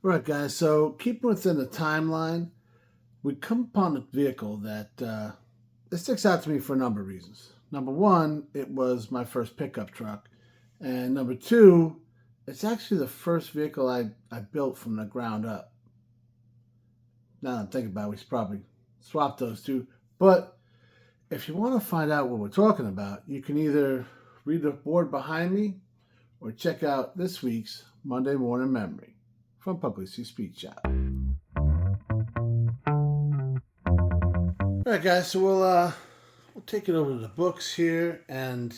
All right, guys. So keeping within the timeline, we come upon a vehicle that it sticks out to me for a number of reasons. Number one, it was my first pickup truck, and number two, it's actually the first vehicle I built from the ground up. Now that I'm thinking about it, we should probably swap those two. But if you want to find out what we're talking about, you can either read the board behind me or check out this week's Monday Morning Memory from Pugliese Speed Shop. All right, guys. So we'll take it over to the books here, and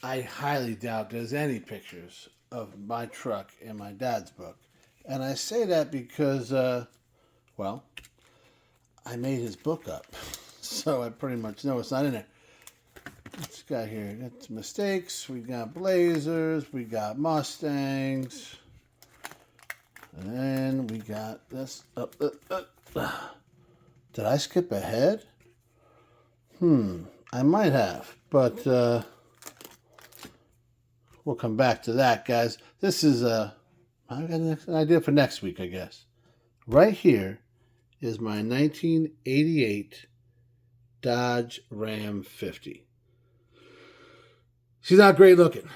I highly doubt there's any pictures of my truck in my dad's book, and I say that because well, I made his book up, so I pretty much know it's not in there. What's got here? We got some mistakes. We got Blazers. We got Mustangs. And then we got this. Did I skip ahead? I might have, but we'll come back to that, guys. This is I got an idea for next week, I guess. Right here is my 1988 Dodge Ram 50. She's not great looking.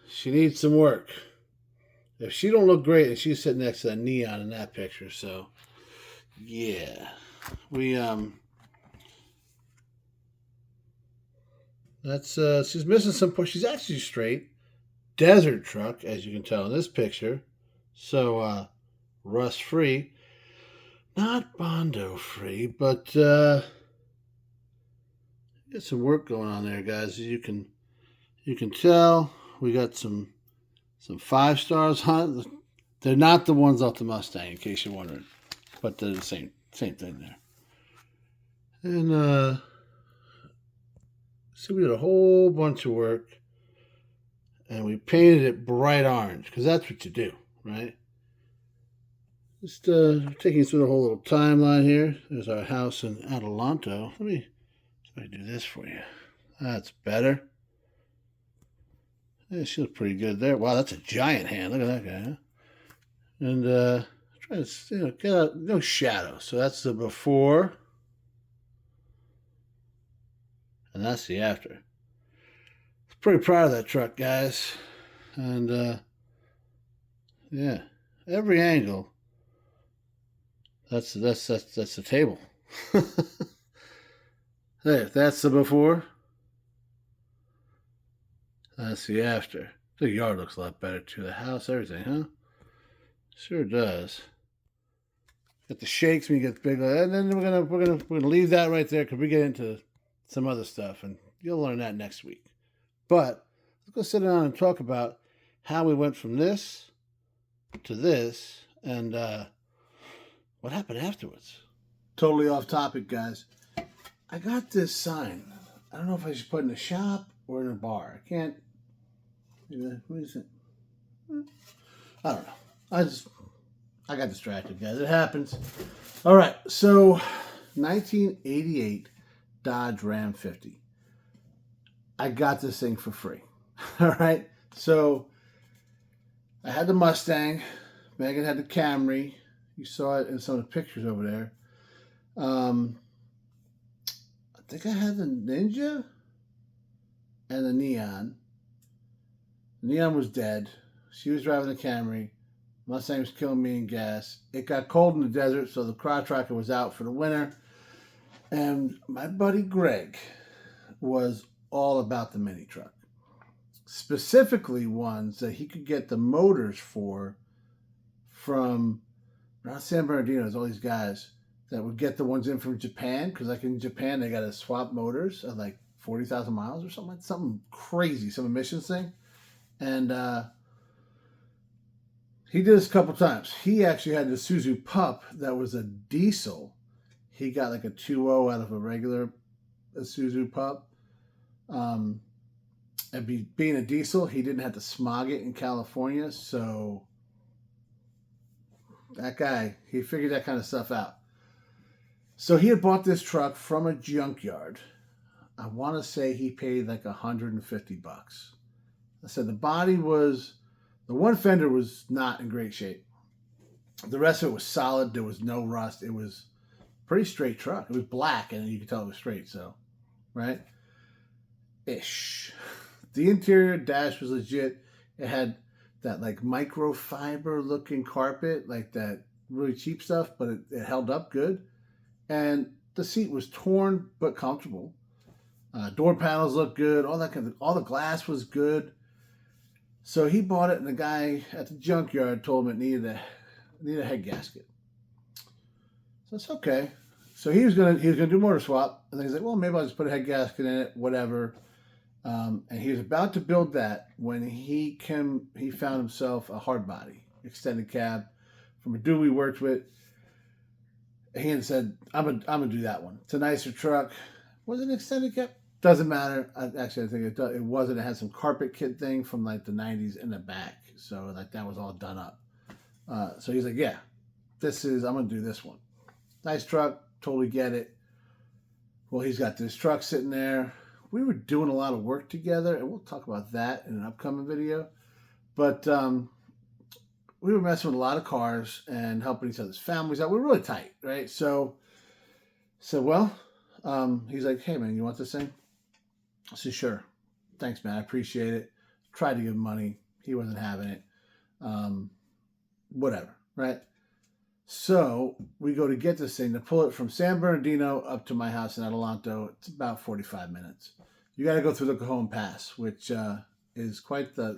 She needs some work. If she don't look great, and she's sitting next to that neon in that picture, so yeah, we that's she's missing some push. She's actually straight desert truck, as you can tell in this picture, so rust free, not Bondo free, but get some work going on there, guys. As you can tell we got some 5 stars on it. They're not the ones off the Mustang, in case you're wondering, but they're the same thing there. And so we did a whole bunch of work, and we painted it bright orange because that's what you do, right? Just taking you through the whole little timeline here. There's our house in Adelanto. Let me do this for you. That's better. Yeah, she looks pretty good there. Wow, that's a giant hand. Look at that guy. Huh? And try to get out no shadow. So that's the before, and that's the after. I'm pretty proud of that truck, guys. And yeah, every angle. That's the table. There, that's the before. That's the after. The yard looks a lot better too. The house, everything, huh? Sure does. Got the shakes when you get big, and then we're gonna leave that right there because we get into some other stuff, and you'll learn that next week. But let's go sit down and talk about how we went from this to this, and what happened afterwards. Totally off topic, guys. I got this sign. I don't know if I should put it in a shop or in a bar. I can't. What is it? I don't know. I got distracted, guys. It happens. All right. So, 1988 Dodge Ram 50. I got this thing for free. All right. So, I had the Mustang. Megan had the Camry. You saw it in some of the pictures over there. I think I had the Ninja and the Neon. The Neon was dead. She was driving the Camry. Mustang was killing me in gas. It got cold in the desert, so the crowd tracker was out for the winter. And my buddy Greg was all about the mini truck. Specifically ones that he could get the motors for from not San Bernardino. There's all these guys that would get the ones in from Japan, because like in Japan they got to swap motors at like 40,000 miles or something crazy, some emissions thing. And he did this a couple times. He actually had the Isuzu Pup that was a diesel. He got like a 2.0 out of a regular Isuzu Pup. And being a diesel, he didn't have to smog it in California, so that guy, he figured that kind of stuff out. So he had bought this truck from a junkyard. I want to say he paid like $150. I said the one fender was not in great shape. The rest of it was solid. There was no rust. It was pretty straight truck. It was black, and you could tell it was straight. So, right, ish. The interior dash was legit. It had that like microfiber looking carpet, like that really cheap stuff, but it held up good. And the seat was torn but comfortable. Door panels looked good. All that kind of, all the glass was good. So he bought it, and the guy at the junkyard told him it needed a head gasket. So it's okay. So he was gonna do motor swap, and then he's like, well, maybe I'll just put a head gasket in it, whatever. And he was about to build that when he found himself a hard body extended cab from a dude we worked with. He had said, I'm gonna do that one. It's a nicer truck. Was it an extended cab? Doesn't matter. I think it wasn't. It had some carpet kit thing from like the 90s in the back. So like that was all done up. So he's like, yeah, I'm going to do this one. Nice truck. Totally get it. Well, he's got this truck sitting there. We were doing a lot of work together, and we'll talk about that in an upcoming video. But we were messing with a lot of cars and helping each other's families out. We were really tight, right? So well, he's like, hey, man, you want this thing? I said, sure. Thanks, man. I appreciate it. Tried to give him money. He wasn't having it. Whatever, right? So we go to get this thing, to pull it from San Bernardino up to my house in Adelanto. It's about 45 minutes. You got to go through the Cajon Pass, which is quite the...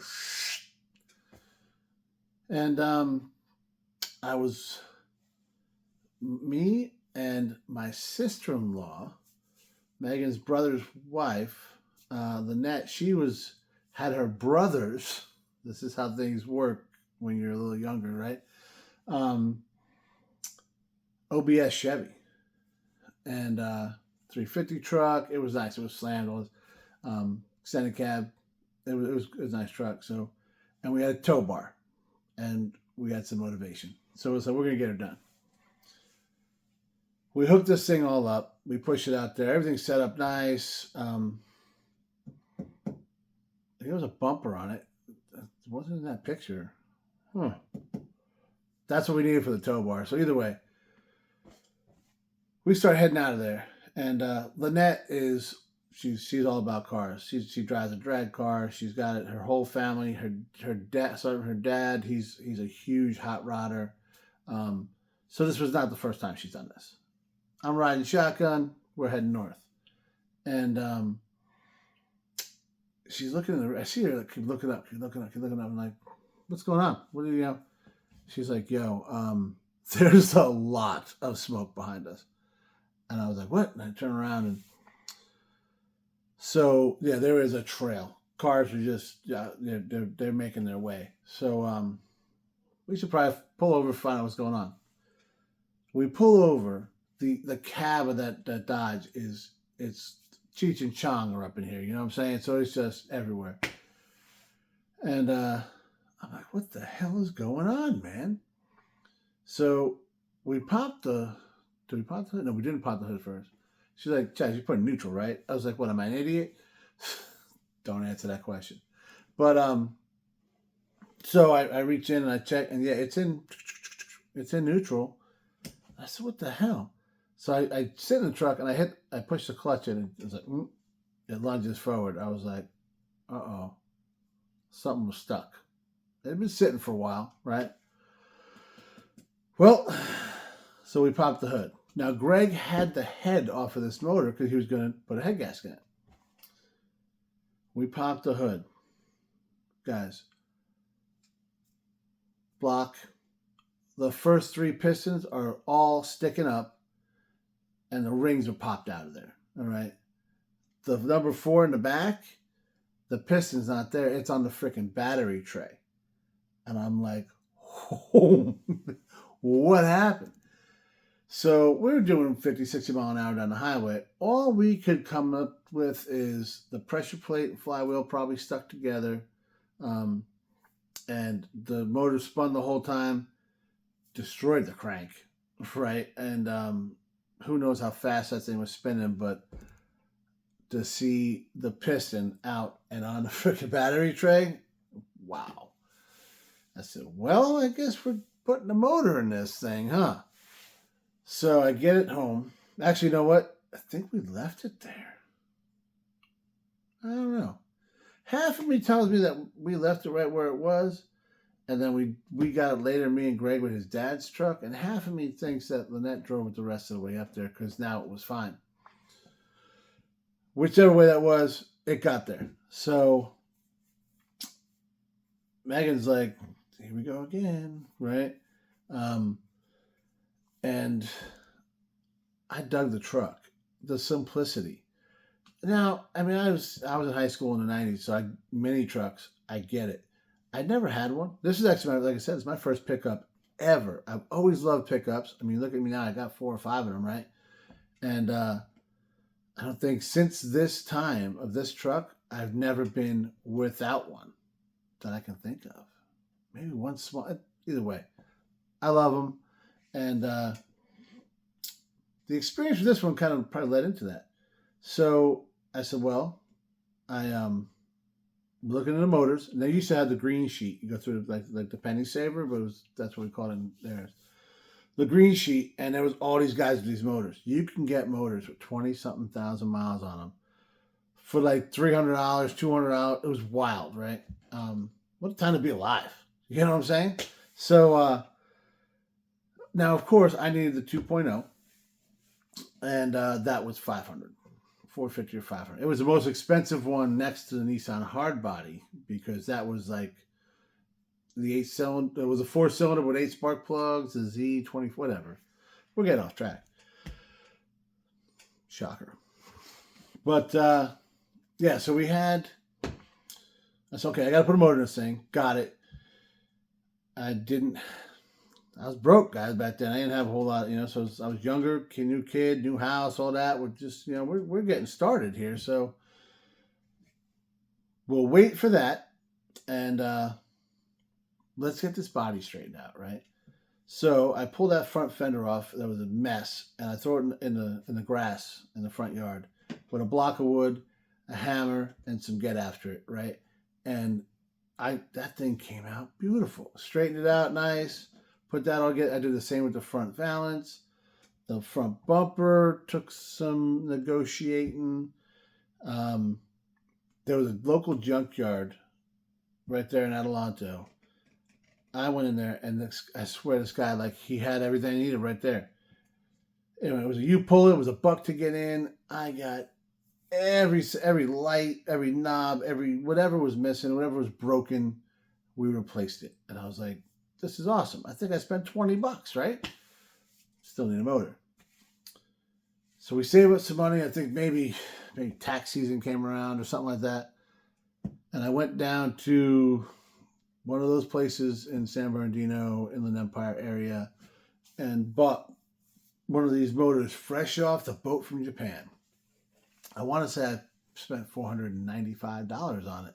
And me and my sister-in-law, Megan's brother's wife, Lynette, had her brothers. This is how things work when you're a little younger, right? OBS Chevy and 350 truck. It was nice. It was slammed. It was extended cab. It was a nice truck. So, and we had a tow bar, and we had some motivation. So we're gonna get it done. We hooked this thing all up. We push it out there. Everything's set up nice. There was a bumper on it. It wasn't in that picture. Huh. That's what we needed for the tow bar. So either way, we start heading out of there. And Lynette she's all about cars. She drives a drag car. She's got it. Her whole family. Her dad. He's a huge hot rodder. So this was not the first time she's done this. I'm riding shotgun. We're heading north, and she's looking in I see her keep looking up. I'm like, what's going on? What do you know? She's like, yo, there's a lot of smoke behind us. And I was like, what? And I turn around, and so yeah, there is a trail. Cars are just they're making their way. So we should probably pull over and find out what's going on. We pull over. The cab of that Dodge it's Cheech and Chong are up in here, you know what I'm saying? So it's just everywhere. And I'm like, what the hell is going on, man? So we popped did we pop the hood? No, we didn't pop the hood first. She's like, Chaz, you put neutral, right? I was like, what, am I an idiot? Don't answer that question. But so I reach in and I check, and yeah, it's in neutral. I said, what the hell? So I sit in the truck and I push the clutch in, and it was like, it lunges forward. I was like, uh-oh, something was stuck. It had been sitting for a while, right? Well, so we popped the hood. Now, Greg had the head off of this motor because he was going to put a head gasket in it. We popped the hood. Guys, block. The first 3 pistons are all sticking up, and the rings are popped out of there. All right. The number 4 in the back, the piston's not there. It's on the freaking battery tray. And I'm like, oh, what happened? So we were doing 50, 60 mile an hour down the highway. All we could come up with is the pressure plate and flywheel probably stuck together. And the motor spun the whole time, destroyed the crank, right? And who knows how fast that thing was spinning, but to see the piston out and on the freaking battery tray, wow. I said, well, I guess we're putting a motor in this thing, huh? So I get it home. Actually, you know what? I think we left it there. I don't know. Half of me tells me that we left it right where it was, and then we got it later, me and Greg, with his dad's truck, and half of me thinks that Lynette drove it the rest of the way up there because now it was fine. Whichever way that was, it got there. So Megan's like, here we go again, right? And I dug the truck, the simplicity. Now, I mean, I was in high school in the '90s, so mini trucks, I get it. I never had one. This is actually, like I said, it's my first pickup ever. I've always loved pickups. I mean, look at me now. I got 4 or 5 of them, right? And I don't think since this time of this truck, I've never been without one that I can think of. Maybe one small. Either way, I love them, and the experience with this one kind of probably led into that. So I said, well, I looking at the motors, and they used to have the green sheet. You go through like the penny saver, but that's what we call it in there. The green sheet, and there was all these guys with these motors. You can get motors with 20-something thousand miles on them for like $300, $200. It was wild, right? What a time to be alive. You know what I'm saying? So now, of course, I needed the 2.0, and that was 500. 450 or 500. It was the most expensive one next to the Nissan Hardbody because that was like the 8-cylinder. It was a 4-cylinder with 8 spark plugs, a Z20, whatever. We're getting off track. Shocker. But yeah, so we had. That's okay. I got to put a motor in this thing. Got it. I was broke, guys, back then. I didn't have a whole lot, so I was younger, new kid, new house, all that. We're just, we're getting started here. So we'll wait for that. And let's get this body straightened out, right? So I pulled that front fender off. That was a mess. And I throw it in the grass in the front yard with a block of wood, a hammer, and some get after it, right? And that thing came out beautiful. Straightened it out nice. Put that all together. I did the same with the front valance. The front bumper took some negotiating. There was a local junkyard right there in Adelanto. I went in there, and I swear this guy, like, he had everything I needed right there. Anyway, it was a U-puller. It was a buck to get in. I got every light, every knob, whatever was missing, whatever was broken, we replaced it. And I was like, this is awesome. I think I spent $20, right? Still need a motor. So we saved up some money. I think maybe tax season came around or something like that. And I went down to one of those places in San Bernardino, Inland Empire area, and bought one of these motors fresh off the boat from Japan. I want to say I spent $495 on it.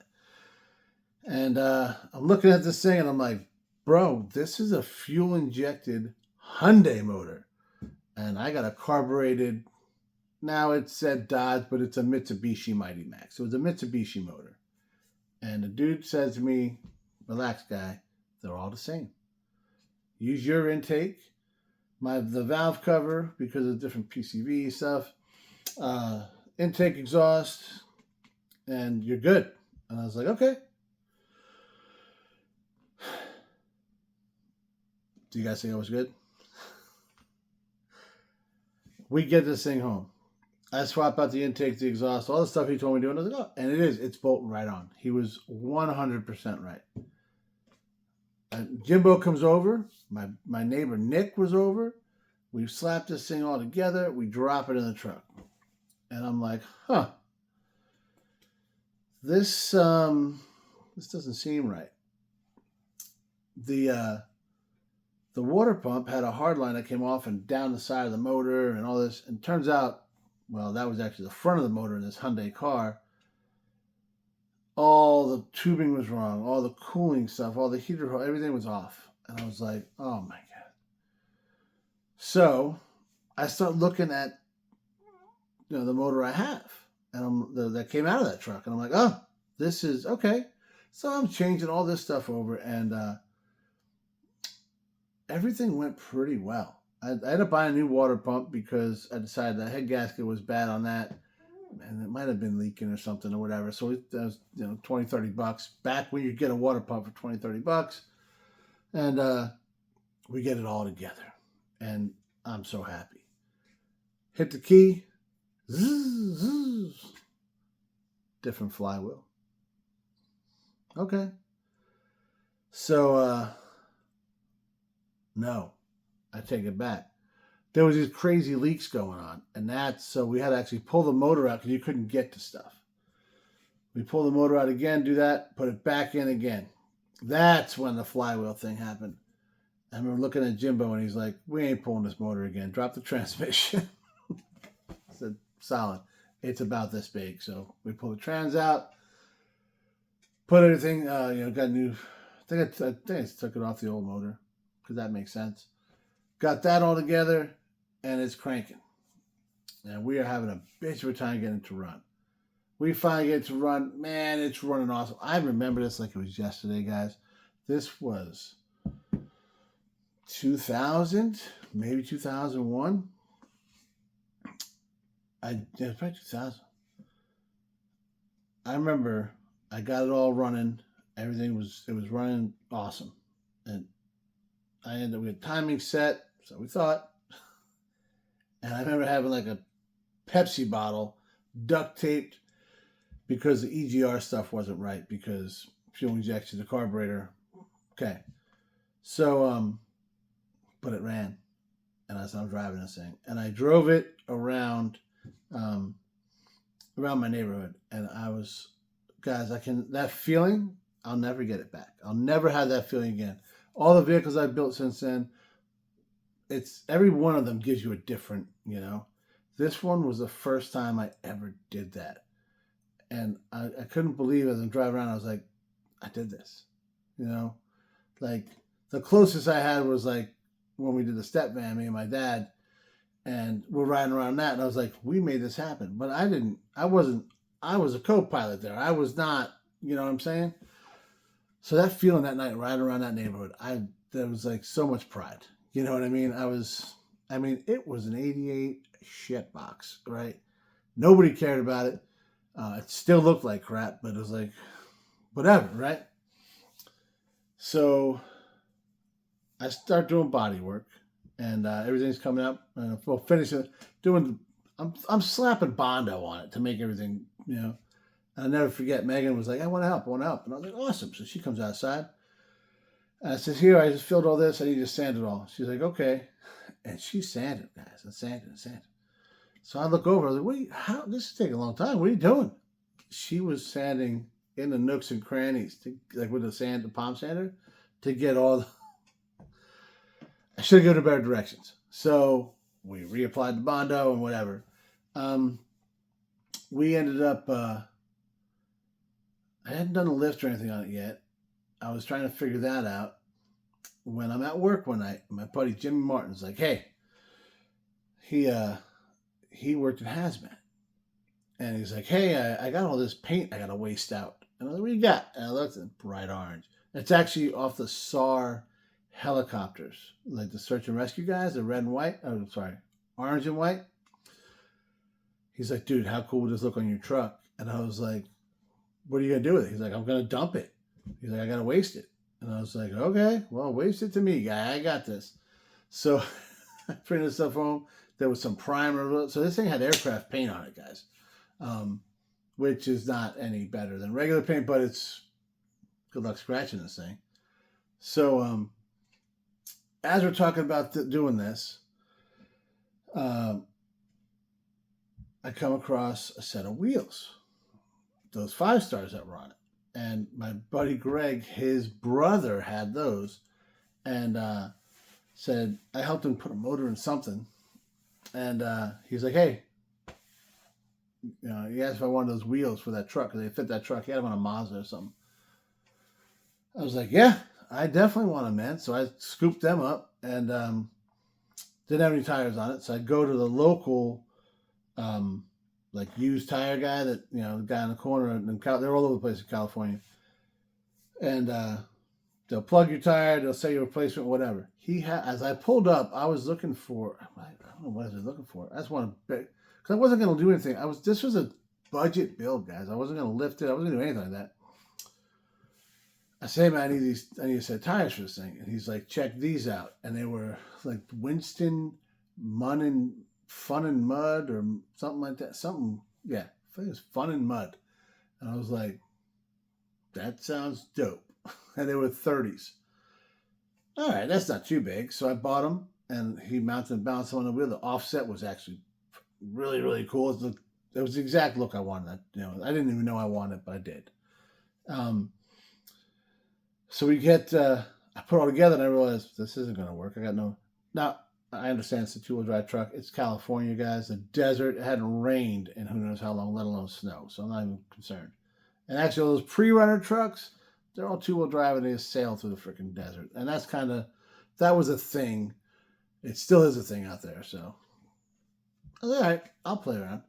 And I'm looking at this thing, and I'm like, bro, this is a fuel-injected Hyundai motor. And I got a carbureted, now it said Dodge, but it's a Mitsubishi Mighty Max. So it's a Mitsubishi motor. And the dude says to me, relax, guy, they're all the same. Use your intake, the valve cover, because of different PCV stuff, intake exhaust, and you're good. And I was like, okay. Do you guys think I was good? We get this thing home. I swap out the intake, the exhaust, all the stuff he told me to do. And I was like, oh, and it's bolting right on. He was 100% right. Jimbo comes over. My neighbor Nick was over. We slapped this thing all together. We drop it in the truck. And I'm like, huh. This doesn't seem right. The water pump had a hard line that came off and down the side of the motor and all this. And turns out, well, that was actually the front of the motor in this Hyundai car. All the tubing was wrong. All the cooling stuff, all the heater, everything was off. And I was like, oh my God. So I start looking at, the motor I have. And that came out of that truck. And I'm like, oh, this is okay. So I'm changing all this stuff over, and everything went pretty well. I ended up buying a new water pump because I decided the head gasket was bad on that, and it might have been leaking or something or whatever. So that was, 20, $30 back when you get a water pump for 20, $30. And we get it all together. And I'm so happy. Hit the key. Zzz, zzz. Different flywheel. Okay. So, no, I take it back. There was these crazy leaks going on. And so we had to actually pull the motor out because you couldn't get to stuff. We pull the motor out again, do that, put it back in again. That's when the flywheel thing happened. I remember looking at Jimbo and he's like, we ain't pulling this motor again. Drop the transmission. I said, solid. It's about this big. So we pull the trans out, put everything, got new. I think I took it off the old motor because that makes sense. Got that all together and it's cranking. And we are having a bitch of a time getting it to run. We finally get it to run. Man, it's running awesome. I remember this like it was yesterday, guys. This was 2000, maybe 2001. Yeah, probably 2000. I remember I got it all running. It was running awesome. And I ended up with timing set, so we thought. And I remember having like a Pepsi bottle duct taped because the EGR stuff wasn't right because fuel injection, the carburetor. Okay. So, but it ran. And I I'm driving this thing. And I drove it around my neighborhood. And guys, that feeling, I'll never get it back. I'll never have that feeling again. All the vehicles I've built since then, every one of them gives you a different, This one was the first time I ever did that. And I couldn't believe as I'm driving around, I was like, I did this. Like the closest I had was like when we did the step van, me and my dad, and we're riding around that. And I was like, we made this happen. But I was a co-pilot there. I was not, you know what I'm saying? So that feeling that night riding around that neighborhood, there was like so much pride. You know what I mean? It was an 88 shit box, right? Nobody cared about it. It still looked like crap, but it was like, whatever, right? So I start doing body work, and everything's coming up. We'll finish it. I'm slapping Bondo on it to make everything, I'll never forget. Megan was like, I want to help. And I was like, awesome. So she comes outside. And I says, here, I just filled all this. I need to sand it all. She's like, okay. And she sanded, guys, and sanded. So I look over. I was like, this is taking a long time. What are you doing? She was sanding in the nooks and crannies, with the palm sander, to get all the... I should have given her better directions. So we reapplied the Bondo and whatever. We ended up... I hadn't done a lift or anything on it yet. I was trying to figure that out when I'm at work one night. My buddy Jimmy Martin's like, hey, he worked in hazmat. And he's like, hey, I got all this paint I got to waste out. And I was like, what you got? And I looked at bright orange. It's actually off the SAR helicopters, like the search and rescue guys, the red and white. Oh, sorry, orange and white. He's like, dude, how cool would this look on your truck? And I was like, what are you going to do with it? He's like, I'm going to dump it. He's like, I got to waste it. And I was like, okay, well, waste it to me, guy. I got this. So I printed stuff home. There was some primer. So this thing had aircraft paint on it, guys, which is not any better than regular paint, but it's good luck scratching this thing. So as we're talking about doing this, I come across a set of wheels, those 5 stars that were on it. And my buddy Greg, his brother had those, and said, I helped him put a motor in something. And he's like, hey, he asked if I wanted those wheels for that truck, because they fit that truck. He had them on a Mazda or something. I was like, yeah, I definitely want them, man. So I scooped them up and didn't have any tires on it. So I go to the local used tire guy the guy in the corner. They're all over the place in California. And They'll plug your tire. They'll say your replacement, whatever. As I pulled up, I was looking for. I don't know what I was looking for. I just want to because I wasn't going to do anything. This was a budget build, guys. I wasn't going to lift it. I wasn't going to do anything like that. I say, man, I need a set of tires for this thing. And he's like, check these out. And they were like Winston Fun and Mud or something like that. Something, yeah. I think it was Fun and Mud. And I was like, that sounds dope. And they were 30s. All right, that's not too big. So I bought them, and he mounted and balanced them on the wheel. The offset was actually really, really cool. It was the exact look I wanted. I didn't even know I wanted it, but I did. So we get, I put it all together, and I realized this isn't going to work. Now, I understand it's a two-wheel drive truck. It's California, guys. The desert. It hadn't rained in who knows how long, let alone snow. So I'm not even concerned. And actually, all those pre-runner trucks, they're all two-wheel drive, and they just sail through the freaking desert. And that was a thing. It still is a thing out there. So, all right, I'll play around.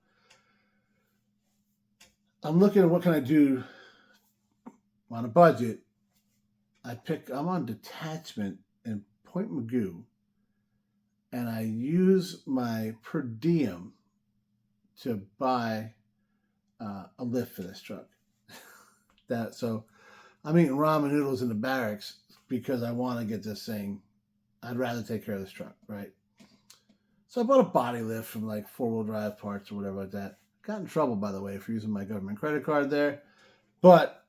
I'm looking at what can I do on a budget. I'm on detachment in Point Magoo, and I use my per diem to buy a lift for this truck. So I'm eating ramen noodles in the barracks because I want to get this thing. I'd rather take care of this truck, right? So I bought a body lift from like 4-wheel drive parts or whatever like that. Got in trouble, by the way, for using my government credit card there. But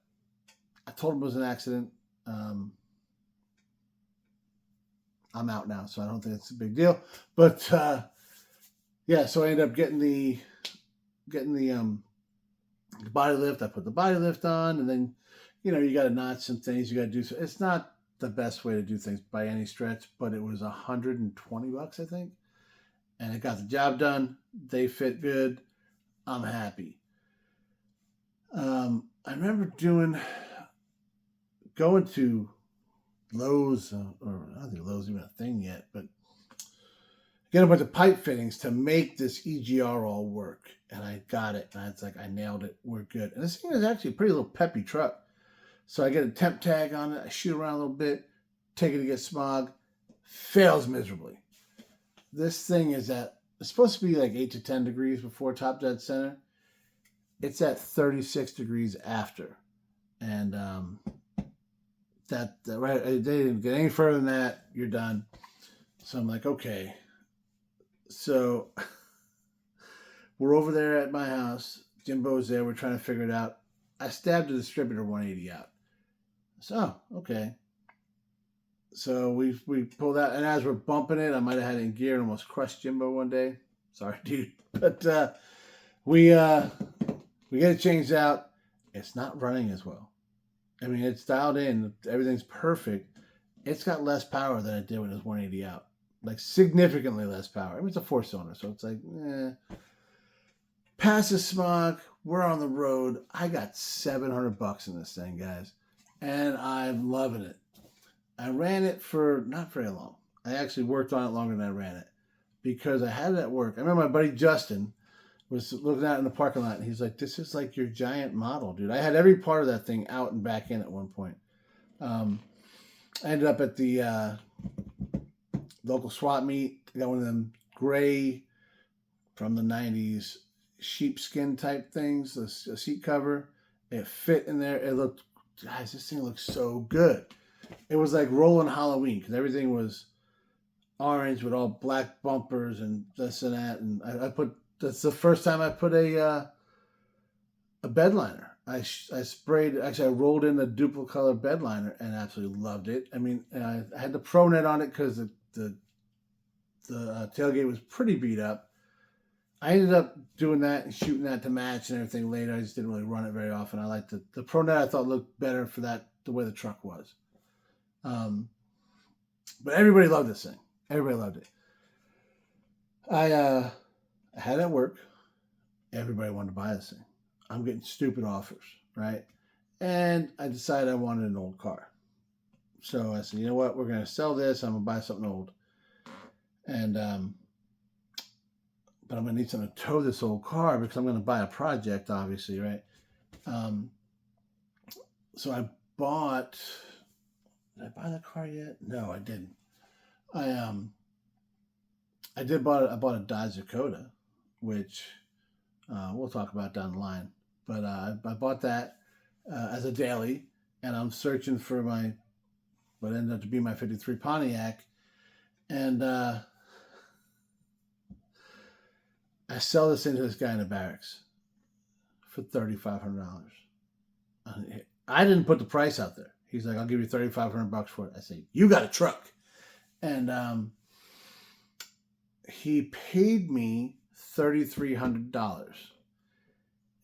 I told him it was an accident. I'm out now, so I don't think it's a big deal. But yeah, so I ended up getting the body lift. I put the body lift on, and then you got to notch some things. You got to do. So it's not the best way to do things by any stretch, but it was $120, I think, and it got the job done. They fit good. I'm happy. I remember going to Lowe's, or I don't think Lowe's even a thing yet, but get a bunch of pipe fittings to make this EGR all work. And I got it. And it's like, I nailed it. We're good. And this thing is actually a pretty little peppy truck. So I get a temp tag on it. I shoot around a little bit, take it to get smog. Fails miserably. This thing it's supposed to be like 8 to 10 degrees before top dead center. It's at 36 degrees after. And right, they didn't get any further than that. You're done. So I'm like, okay. So we're over there at my house. Jimbo's there. We're trying to figure it out. I stabbed the distributor 180 out. So, okay. So we pulled out, and as we're bumping it, I might have had it in gear and almost crushed Jimbo one day. Sorry, dude. But we get it changed out. It's not running as well. I mean, it's dialed in. Everything's perfect. It's got less power than it did when it was 180 out. Like, significantly less power. I mean, it's a 4-cylinder, so it's like, Passes smog. We're on the road. I got $700 in this thing, guys. And I'm loving it. I ran it for not very long. I actually worked on it longer than I ran it. Because I had it at work. I remember my buddy Justin was looking out in the parking lot, and he's like, this is like your giant model, dude. I had every part of that thing out and back in at one point. I ended up at the local swap meet. I got one of them gray from the 90s sheepskin type things, a seat cover. It fit in there. Guys, this thing looks so good. It was like rolling Halloween because everything was orange with all black bumpers and this and that. And that's the first time I put a bed liner. I rolled in the duplicate color bed liner and absolutely loved it. I mean, I had the Pro Net on it because the tailgate was pretty beat up. I ended up doing that and shooting that to match and everything later. I just didn't really run it very often. I liked the Pro Net. I thought looked better for that, the way the truck was. But everybody loved this thing. Everybody loved it. I had it at work. Everybody wanted to buy this thing. I'm getting stupid offers, right? And I decided I wanted an old car. So I said, you know what? We're going to sell this. I'm going to buy something old. And, but I'm going to need something to tow this old car because I'm going to buy a project, obviously, right? So I bought, Did I buy the car yet? No, I didn't. I I bought a Dodge Dakota, which we'll talk about down the line. But I bought that as a daily, and I'm searching for my what ended up to be my '53 Pontiac, and I sell this into this guy in the barracks for $3,500. I didn't put the price out there. He's like, "I'll give you $3,500 for it." I say, "You got a truck," and he paid me $3,300,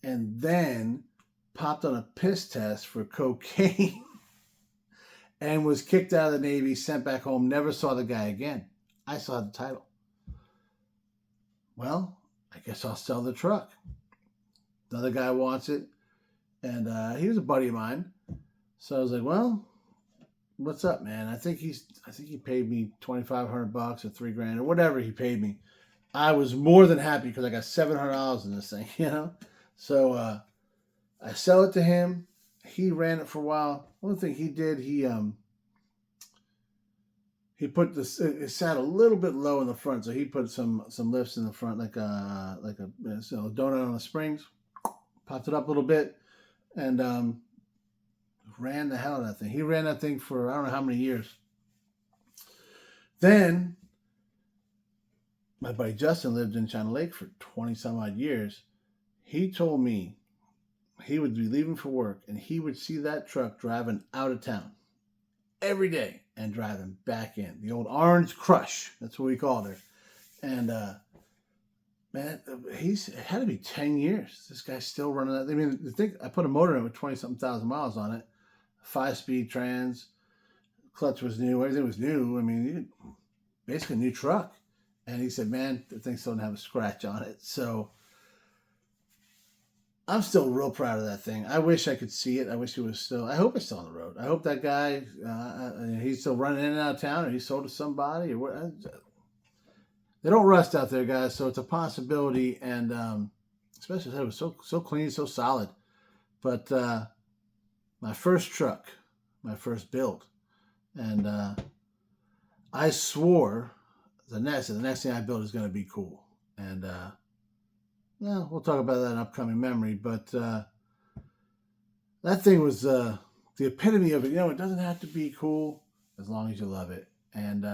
and then popped on a piss test for cocaine and was kicked out of the Navy, sent back home, never saw the guy again. I saw the title. Well, I guess I'll sell the truck. Another guy wants it, and he was a buddy of mine. So I was like, "Well, what's up, man? I think he paid me $2,500 or $3,000 or whatever he paid me." I was more than happy because I got $700 in this thing, you know. So I sell it to him. He ran it for a while. One thing he did, he put this. It sat a little bit low in the front, so he put some lifts in the front, like a donut on the springs. Popped it up a little bit, and ran the hell out of that thing. He ran that thing for I don't know how many years. Then my buddy Justin lived in China Lake for 20 some odd years. He told me he would be leaving for work and he would see that truck driving out of town every day and driving back in. The old Orange Crush. That's what we called her. And man, it had to be 10 years. This guy's still running that. I mean, I put a motor in with 20-something thousand miles on it. 5-speed trans. Clutch was new. Everything was new. I mean, basically a new truck. And he said, "Man, the thing still doesn't have a scratch on it." So I'm still real proud of that thing. I wish I could see it. I wish it was still. I hope it's still on the road. I hope that guy, he's still running in and out of town, or he sold to somebody, or what. They don't rust out there, guys. So it's a possibility, and especially it was so clean, so solid. But my first truck, my first build, and I swore the next thing I build is going to be cool, and we'll talk about that in upcoming memory. But that thing was the epitome of it. You know, it doesn't have to be cool as long as you love it, and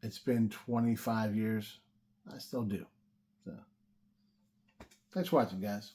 it's been 25 years. I still do. So, thanks for watching, guys.